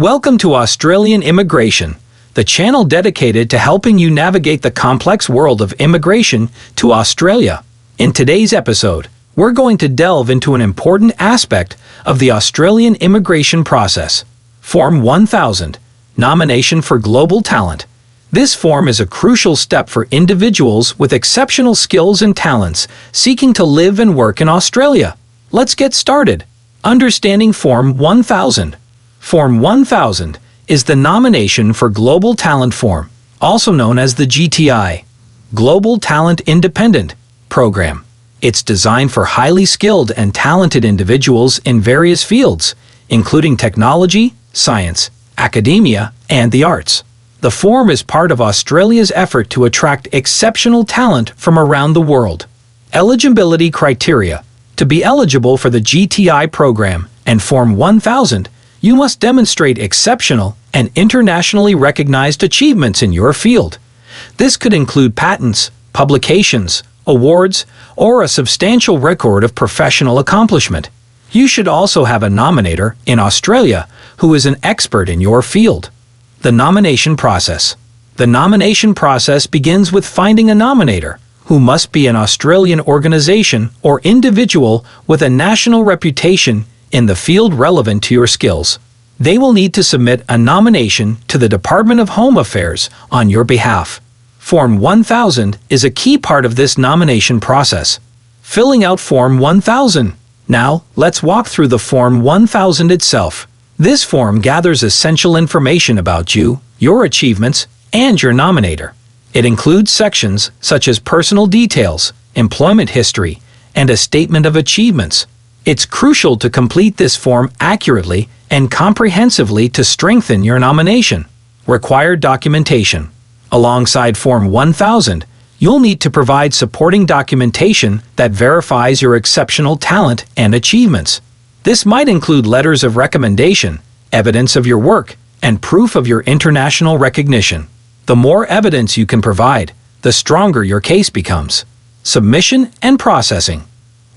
Welcome to Australian Immigration, the channel dedicated to helping you navigate the complex world of immigration to Australia. In today's episode, we're going to delve into an important aspect of the Australian immigration process. Form 1000, Nomination for Global Talent. This form is a crucial step for individuals with exceptional skills and talents seeking to live and work in Australia. Let's get started. Understanding Form 1000. Form 1000 is the Nomination for Global Talent Form, also known as the GTI, Global Talent Independent Program. It's designed for highly skilled and talented individuals in various fields, including technology, science, academia, and the arts. The form is part of Australia's effort to attract exceptional talent from around the world. Eligibility Criteria. To be eligible for the GTI program and Form 1000, you must demonstrate exceptional and internationally recognized achievements in your field. This could include patents, publications, awards, or a substantial record of professional accomplishment. You should also have a nominator in Australia who is an expert in your field. The nomination process. The nomination process begins with finding a nominator, who must be an Australian organization or individual with a national reputation in the field relevant to your skills. They will need to submit a nomination to the Department of Home Affairs on your behalf. Form 1000 is a key part of this nomination process. Filling out Form 1000. Now, let's walk through the Form 1000 itself. This form gathers essential information about you, your achievements, and your nominator. It includes sections such as personal details, employment history, and a statement of achievements. It's crucial to complete this form accurately and comprehensively to strengthen your nomination. Required documentation. Alongside Form 1000, you'll need to provide supporting documentation that verifies your exceptional talent and achievements. This might include letters of recommendation, evidence of your work, and proof of your international recognition. The more evidence you can provide, the stronger your case becomes. Submission and processing.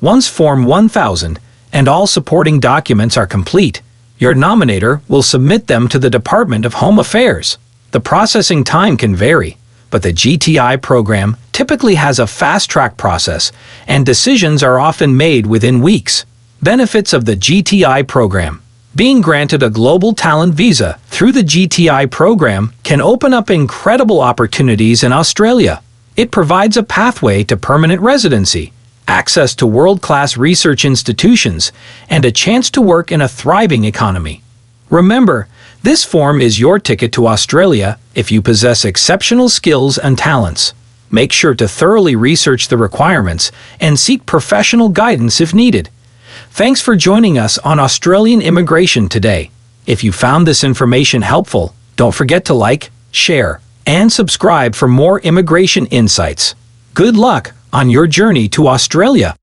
Once Form 1000 and all supporting documents are complete, your nominator will submit them to the Department of Home Affairs. The processing time can vary, but the GTI program typically has a fast-track process, and decisions are often made within weeks. Benefits of the GTI program. Being granted a global talent visa through the GTI program can open up incredible opportunities in Australia. It provides a pathway to permanent residency, access to world-class research institutions, and a chance to work in a thriving economy. Remember, this form is your ticket to Australia if you possess exceptional skills and talents. Make sure to thoroughly research the requirements and seek professional guidance if needed. Thanks for joining us on Australian Immigration today. If you found this information helpful, don't forget to like, share, and subscribe for more immigration insights. Good luck on your journey to Australia.